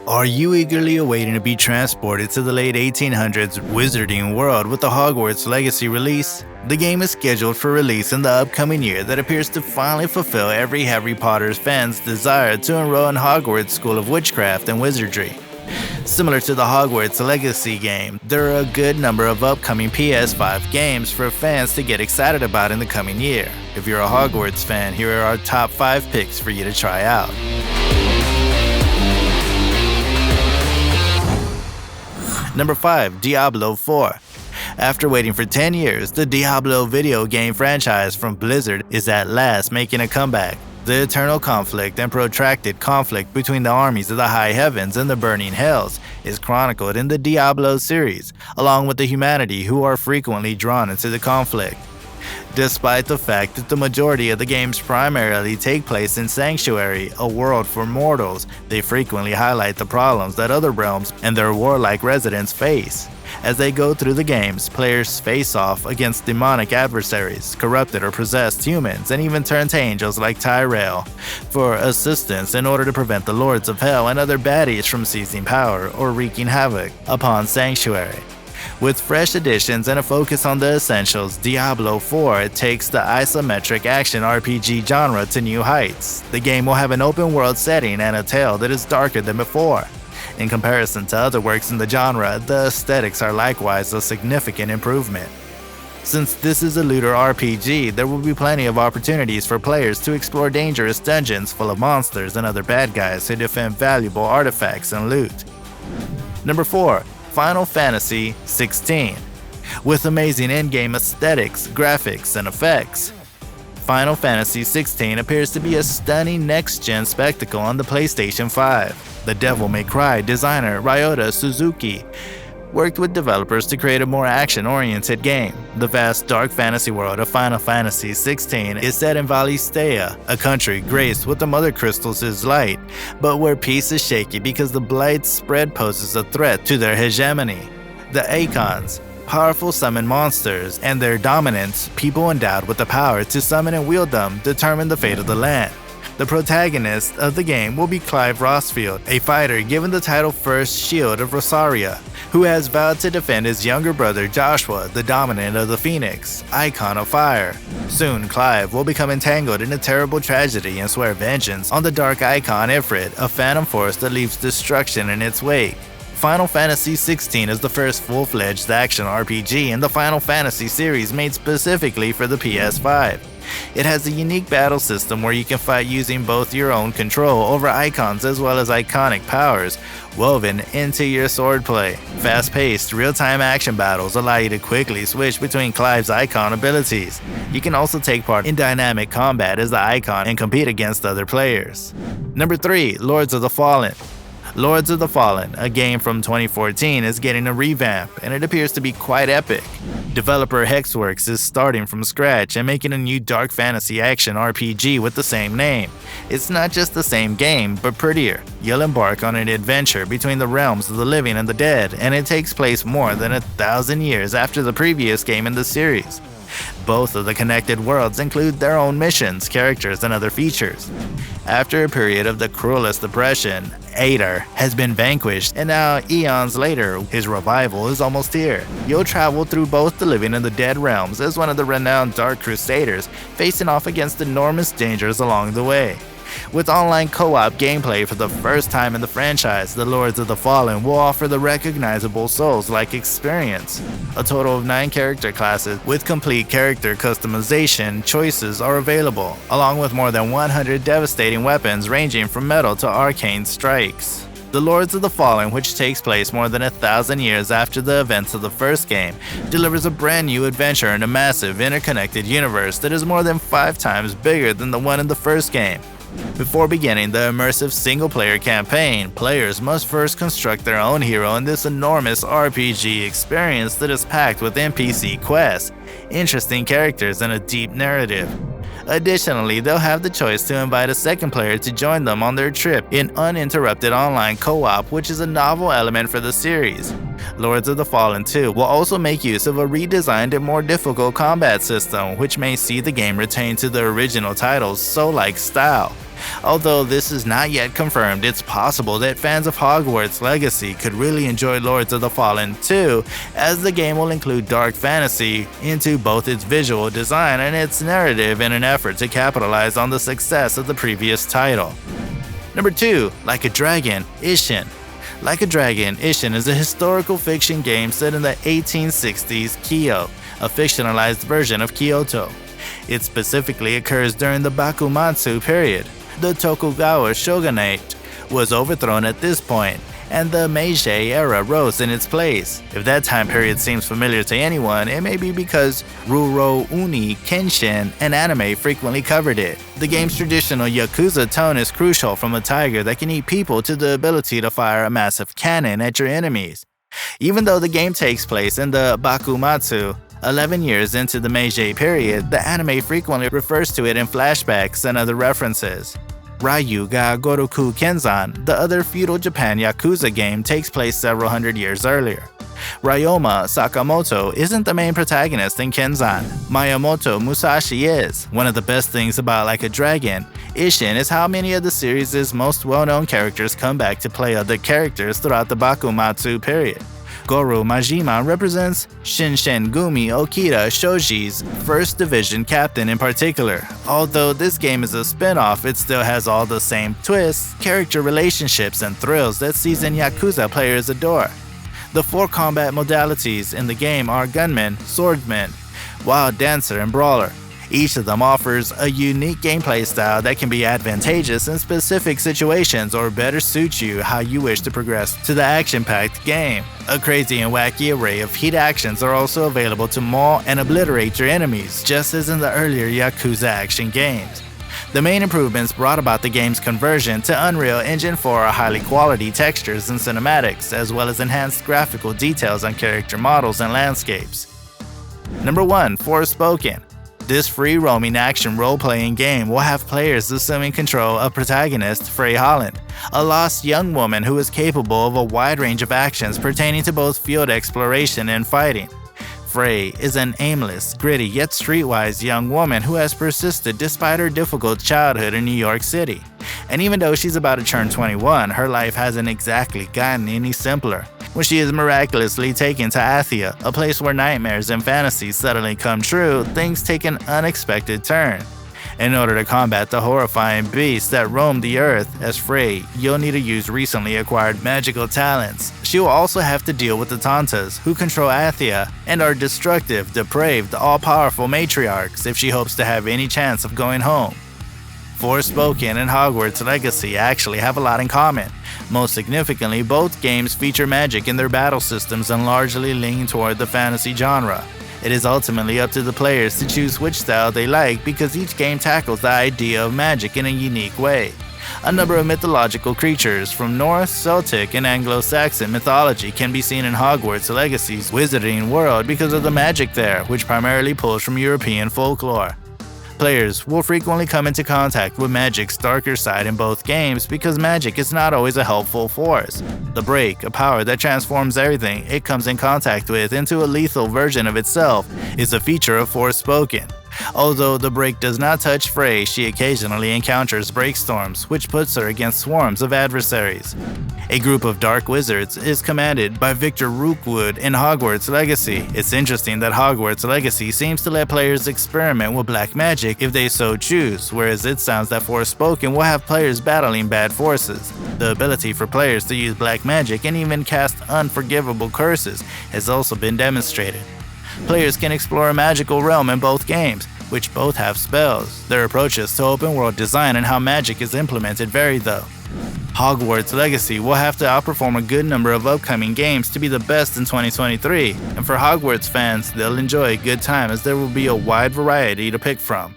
Are you eagerly awaiting to be transported to the late 1800s wizarding world with the Hogwarts Legacy release? The game is scheduled for release in the upcoming year that appears to finally fulfill every Harry Potter's fan's desire to enroll in Hogwarts School of Witchcraft and Wizardry. Similar to the Hogwarts Legacy game, there are a good number of upcoming PS5 games for fans to get excited about in the coming year. If you're a Hogwarts fan, here are our top 5 picks for you to try out. Number 5. Diablo 4. After waiting for 10 years, the Diablo video game franchise from Blizzard is at last making a comeback. The eternal conflict and protracted conflict between the armies of the high heavens and the burning hells is chronicled in the Diablo series, along with the humanity who are frequently drawn into the conflict. Despite the fact that the majority of the games primarily take place in Sanctuary, a world for mortals, they frequently highlight the problems that other realms and their warlike residents face. As they go through the games, players face off against demonic adversaries, corrupted or possessed humans, and even turn to angels like Tyrell for assistance in order to prevent the Lords of Hell and other baddies from seizing power or wreaking havoc upon Sanctuary. With fresh additions and a focus on the essentials, Diablo 4 takes the isometric action RPG genre to new heights. The game will have an open world setting and a tale that is darker than before. In comparison to other works in the genre, the aesthetics are likewise a significant improvement. Since this is a looter RPG, there will be plenty of opportunities for players to explore dangerous dungeons full of monsters and other bad guys who defend valuable artifacts and loot. Number 4. Final Fantasy 16. With amazing in-game aesthetics, graphics, and effects, Final Fantasy 16 appears to be a stunning next-gen spectacle on the PlayStation 5. The Devil May Cry designer Ryota Suzuki worked with developers to create a more action-oriented game. The vast dark fantasy world of Final Fantasy 16 is set in Valistea, a country graced with the Mother Crystals' light, but where peace is shaky because the Blight's spread poses a threat to their hegemony. The Eikons, powerful summon monsters, and their dominance, people endowed with the power to summon and wield them, determine the fate of the land. The protagonist of the game will be Clive Rosfield, a fighter given the title First Shield of Rosaria, who has vowed to defend his younger brother Joshua, the dominant of the Phoenix, icon of fire. Soon, Clive will become entangled in a terrible tragedy and swear vengeance on the dark icon Ifrit, a phantom force that leaves destruction in its wake. Final Fantasy 16 is the first full-fledged action RPG in the Final Fantasy series made specifically for the PS5. It has a unique battle system where you can fight using both your own control over icons as well as iconic powers woven into your swordplay. Fast-paced, real-time action battles allow you to quickly switch between Clive's icon abilities. You can also take part in dynamic combat as the icon and compete against other players. Number 3. Lords of the Fallen. Lords of the Fallen, a game from 2014, is getting a revamp, and it appears to be quite epic. Developer Hexworks is starting from scratch and making a new dark fantasy action RPG with the same name. It's not just the same game, but prettier. You'll embark on an adventure between the realms of the living and the dead, and it takes place more than 1,000 years after the previous game in the series. Both of the connected worlds include their own missions, characters, and other features. After a period of the cruelest oppression, Ader has been vanquished, and now, eons later, his revival is almost here. You'll travel through both the living and the dead realms as one of the renowned Dark Crusaders, facing off against enormous dangers along the way. With online co-op gameplay for the first time in the franchise, the Lords of the Fallen will offer the recognizable Souls-like experience. A total of 9 character classes with complete character customization choices are available, along with more than 100 devastating weapons ranging from metal to arcane strikes. The Lords of the Fallen, which takes place more than 1,000 years after the events of the first game, delivers a brand new adventure in a massive interconnected universe that is more than 5 times bigger than the one in the first game. Before beginning the immersive single-player campaign, players must first construct their own hero in this enormous RPG experience that is packed with NPC quests, interesting characters, and a deep narrative. Additionally, they'll have the choice to invite a second player to join them on their trip in uninterrupted online co-op, which is a novel element for the series. Lords of the Fallen 2 will also make use of a redesigned and more difficult combat system, which may see the game retain to the original title's Soul-like style. Although this is not yet confirmed, it's possible that fans of Hogwarts Legacy could really enjoy Lords of the Fallen too, as the game will include dark fantasy into both its visual design and its narrative in an effort to capitalize on the success of the previous title. Number 2. Like a Dragon, Ishin. Like a Dragon, Ishin is a historical fiction game set in the 1860s Kyo, a fictionalized version of Kyoto. It specifically occurs during the Bakumatsu period. The Tokugawa shogunate was overthrown at this point, and the Meiji era rose in its place. If that time period seems familiar to anyone, it may be because Rurouni Kenshin, an anime, frequently covered it. The game's traditional Yakuza tone is crucial, from a tiger that can eat people to the ability to fire a massive cannon at your enemies. Even though the game takes place in the Bakumatsu, 11 years into the Meiji period, the anime frequently refers to it in flashbacks and other references. Ryu ga Goroku Kenzan, the other feudal Japan Yakuza game, takes place several hundred years earlier. Ryoma Sakamoto isn't the main protagonist in Kenzan. Miyamoto Musashi is. One of the best things about Like a Dragon, Ishin, is how many of the series' most well-known characters come back to play other characters throughout the Bakumatsu period. Goro Majima represents Shinsengumi Okita Shoji's 1st Division captain in particular. Although this game is a spin-off, it still has all the same twists, character relationships, and thrills that seasoned Yakuza players adore. The 4 combat modalities in the game are Gunman, Swordsman, Wild Dancer, and Brawler. Each of them offers a unique gameplay style that can be advantageous in specific situations or better suit you how you wish to progress to the action-packed game. A crazy and wacky array of hit actions are also available to maul and obliterate your enemies, just as in the earlier Yakuza action games. The main improvements brought about the game's conversion to Unreal Engine 4 are highly quality textures and cinematics, as well as enhanced graphical details on character models and landscapes. Number 1. Forspoken. This free-roaming action role-playing game will have players assuming control of protagonist Frey Holland, a lost young woman who is capable of a wide range of actions pertaining to both field exploration and fighting. Frey is an aimless, gritty, yet streetwise young woman who has persisted despite her difficult childhood in New York City. And even though she's about to turn 21, her life hasn't exactly gotten any simpler. When she is miraculously taken to Athia, a place where nightmares and fantasies suddenly come true, things take an unexpected turn. In order to combat the horrifying beasts that roam the earth as Frey, you'll need to use recently acquired magical talents. She will also have to deal with the Tantas, who control Athia and are destructive, depraved, all-powerful matriarchs if she hopes to have any chance of going home. Forspoken and Hogwarts Legacy actually have a lot in common. Most significantly, both games feature magic in their battle systems and largely lean toward the fantasy genre. It is ultimately up to the players to choose which style they like because each game tackles the idea of magic in a unique way. A number of mythological creatures from Norse, Celtic, and Anglo-Saxon mythology can be seen in Hogwarts Legacy's Wizarding world because of the magic there, which primarily pulls from European folklore. Players will frequently come into contact with magic's darker side in both games because magic is not always a helpful force. The Break, a power that transforms everything it comes in contact with into a lethal version of itself, is a feature of Forspoken. Although the Break does not touch Frey, she occasionally encounters break storms, which puts her against swarms of adversaries. A group of dark wizards is commanded by Victor Rookwood in Hogwarts Legacy. It's interesting that Hogwarts Legacy seems to let players experiment with black magic if they so choose, whereas it sounds that Forspoken will have players battling bad forces. The ability for players to use black magic and even cast unforgivable curses has also been demonstrated. Players can explore a magical realm in both games, which both have spells. Their approaches to open-world design and how magic is implemented vary though. Hogwarts Legacy will have to outperform a good number of upcoming games to be the best in 2023, and for Hogwarts fans, they'll enjoy a good time as there will be a wide variety to pick from.